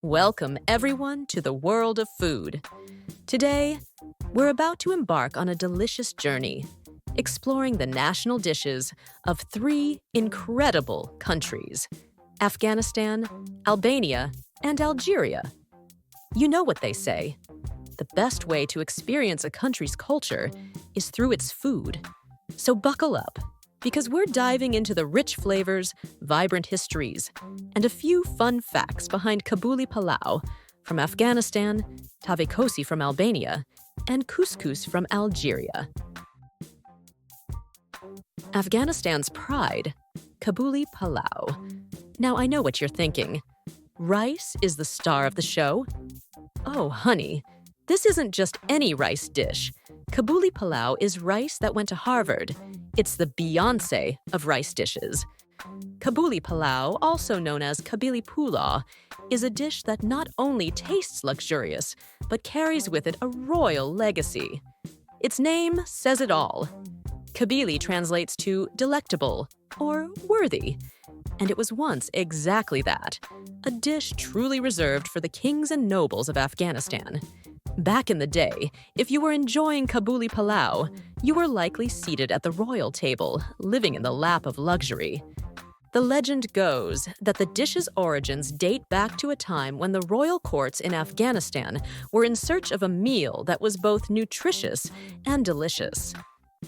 Welcome, everyone, to the world of food. Today, we're about to embark on a delicious journey, exploring the national dishes of three incredible countries: Afghanistan, Albania, and Algeria. You know what they say: the best way to experience a country's culture is through its food. So buckle up, because we're diving into the rich flavors, vibrant histories, and a few fun facts behind Kabuli Palao from Afghanistan, Tave Kosi from Albania, and Couscous from Algeria. Afghanistan's pride, Kabuli Palao. Now I know what you're thinking. Rice is the star of the show? Oh, honey, this isn't just any rice dish. Kabuli Palao is rice that went to Harvard. It's the Beyoncé of rice dishes. Kabuli Palao, also known as Kabuli Pulao, is a dish that not only tastes luxurious, but carries with it a royal legacy. Its name says it all. Kabili translates to delectable or worthy, and it was once exactly that, a dish truly reserved for the kings and nobles of Afghanistan. Back in the day, if you were enjoying Kabuli Palao, you were likely seated at the royal table, living in the lap of luxury. The legend goes that the dish's origins date back to a time when the royal courts in Afghanistan were in search of a meal that was both nutritious and delicious.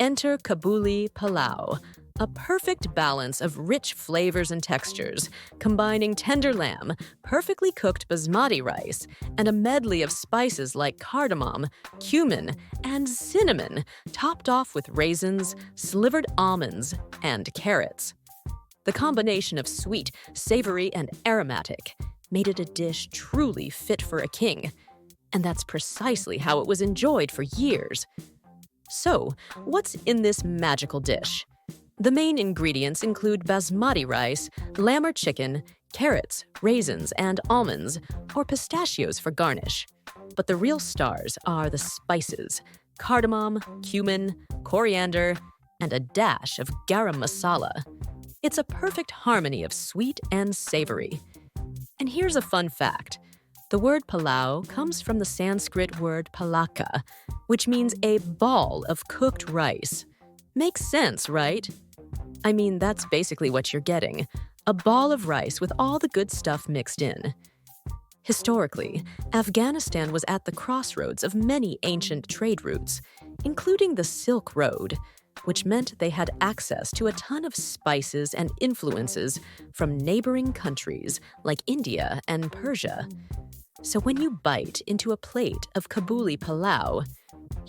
Enter Kabuli Palao, a perfect balance of rich flavors and textures, combining tender lamb, perfectly cooked basmati rice, and a medley of spices like cardamom, cumin, and cinnamon, topped off with raisins, slivered almonds, and carrots. The combination of sweet, savory, and aromatic made it a dish truly fit for a king, and that's precisely how it was enjoyed for years. So, what's in this magical dish? The main ingredients include basmati rice, lamb or chicken, carrots, raisins, and almonds, or pistachios for garnish. But the real stars are the spices: cardamom, cumin, coriander, and a dash of garam masala. It's a perfect harmony of sweet and savory. And here's a fun fact. The word palau comes from the Sanskrit word palaka, which means a ball of cooked rice. Makes sense, right? I mean, that's basically what you're getting: a ball of rice with all the good stuff mixed in. Historically, Afghanistan was at the crossroads of many ancient trade routes, including the Silk Road, which meant they had access to a ton of spices and influences from neighboring countries like India and Persia. So when you bite into a plate of Kabuli Palao,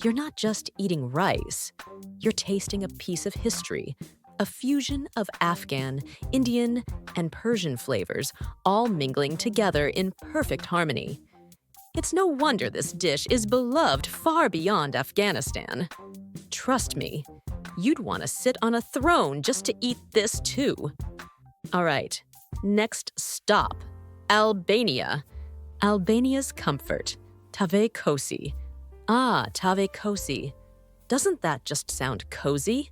you're not just eating rice, you're tasting a piece of history, a fusion of Afghan, Indian, and Persian flavors, all mingling together in perfect harmony. It's no wonder this dish is beloved far beyond Afghanistan. Trust me, you'd want to sit on a throne just to eat this too. All right, next stop, Albania. Albania's comfort, Tave Kosi. Ah, Tave Kosi. Doesn't that just sound cozy?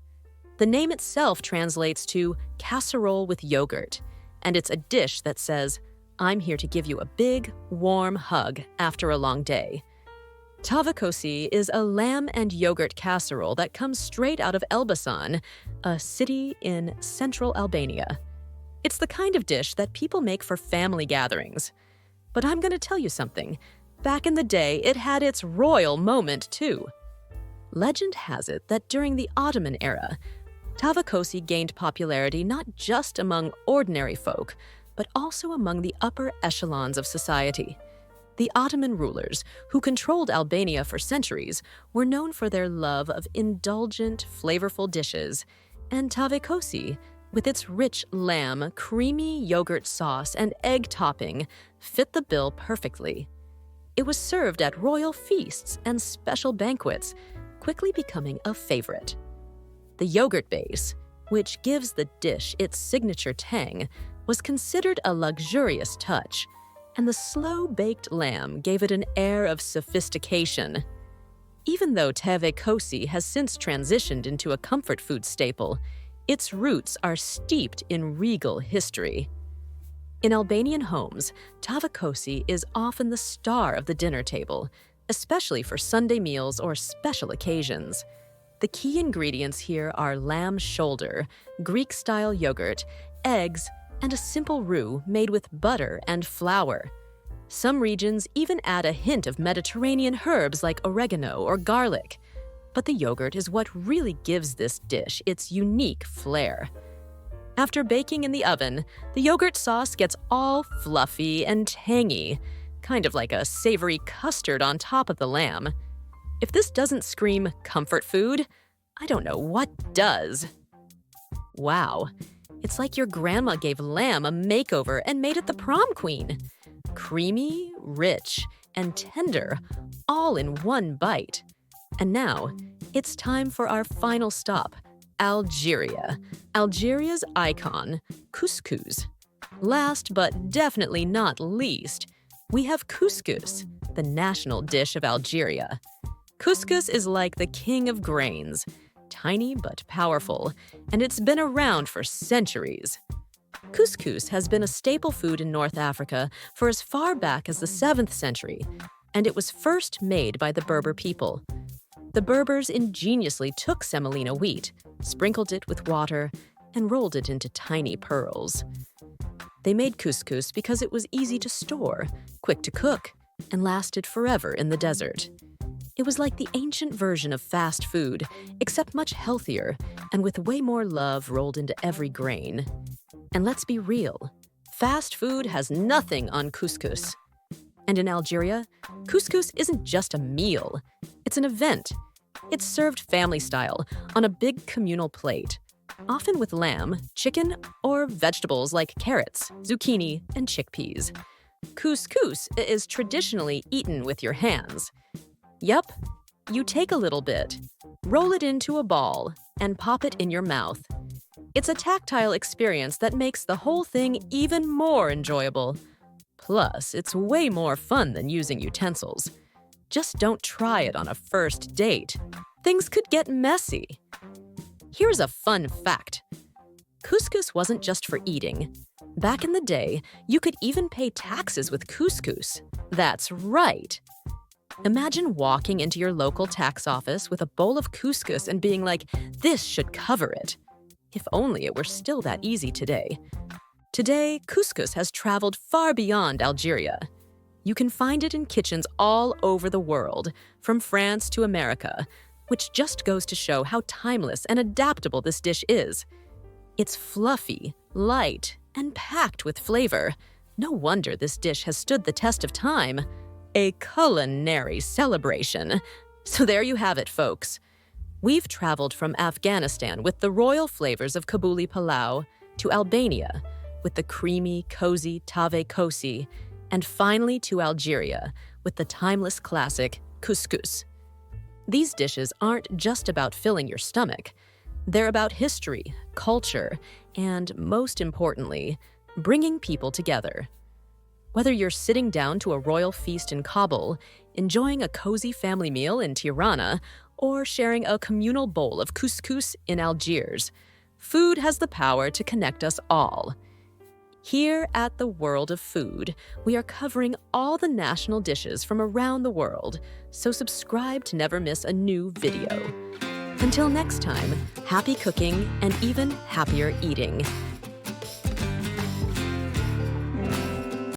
The name itself translates to casserole with yogurt, and it's a dish that says, "I'm here to give you a big, warm hug after a long day." Tavë Kosi is a lamb and yogurt casserole that comes straight out of Elbasan, a city in central Albania. It's the kind of dish that people make for family gatherings. But I'm going to tell you something. Back in the day, it had its royal moment, too. Legend has it that during the Ottoman era, Tavë Kosi gained popularity not just among ordinary folk, but also among the upper echelons of society. The Ottoman rulers, who controlled Albania for centuries, were known for their love of indulgent, flavorful dishes, and Tavë Kosi, with its rich lamb, creamy yogurt sauce, and egg topping, fit the bill perfectly. It was served at royal feasts and special banquets, quickly becoming a favorite. The yogurt base, which gives the dish its signature tang, was considered a luxurious touch, and the slow-baked lamb gave it an air of sophistication. Even though Tave Kosi has since transitioned into a comfort food staple, its roots are steeped in regal history. In Albanian homes, Tave Kosi is often the star of the dinner table, especially for Sunday meals or special occasions. The key ingredients here are lamb shoulder, Greek-style yogurt, eggs, and a simple roux made with butter and flour. Some regions even add a hint of Mediterranean herbs like oregano or garlic. But the yogurt is what really gives this dish its unique flair. After baking in the oven, the yogurt sauce gets all fluffy and tangy, kind of like a savory custard on top of the lamb. If this doesn't scream comfort food, I don't know what does. Wow, it's like your grandma gave lamb a makeover and made it the prom queen. Creamy, rich, and tender, all in one bite. And now, it's time for our final stop, Algeria, Algeria's icon, couscous. Last but definitely not least, we have couscous, the national dish of Algeria. Couscous is like the king of grains, tiny but powerful, and it's been around for centuries. Couscous has been a staple food in North Africa for as far back as the 7th century, and it was first made by the Berber people. The Berbers ingeniously took semolina wheat, sprinkled it with water, and rolled it into tiny pearls. They made couscous because it was easy to store, quick to cook, and lasted forever in the desert. It was like the ancient version of fast food, except much healthier and with way more love rolled into every grain. And let's be real, fast food has nothing on couscous. And in Algeria, couscous isn't just a meal, it's an event. It's served family style on a big communal plate, often with lamb, chicken, or vegetables like carrots, zucchini, and chickpeas. Couscous is traditionally eaten with your hands. Yup, you take a little bit, roll it into a ball, and pop it in your mouth. It's a tactile experience that makes the whole thing even more enjoyable. Plus, it's way more fun than using utensils. Just don't try it on a first date. Things could get messy. Here's a fun fact. Couscous wasn't just for eating. Back in the day, you could even pay taxes with couscous. That's right. Imagine walking into your local tax office with a bowl of couscous and being like, this should cover it. If only it were still that easy today. Today, couscous has traveled far beyond Algeria. You can find it in kitchens all over the world, from France to America, which just goes to show how timeless and adaptable this dish is. It's fluffy, light, and packed with flavor. No wonder this dish has stood the test of time. A culinary celebration. So there you have it, folks. We've traveled from Afghanistan with the royal flavors of Kabuli Pulao to Albania with the creamy, cozy Tave Kosi, and finally to Algeria with the timeless classic couscous. These dishes aren't just about filling your stomach. They're about history, culture, and most importantly, bringing people together. Whether you're sitting down to a royal feast in Kabul, enjoying a cozy family meal in Tirana, or sharing a communal bowl of couscous in Algiers, food has the power to connect us all. Here at The World of Food, we are covering all the national dishes from around the world, so subscribe to never miss a new video. Until next time, happy cooking and even happier eating.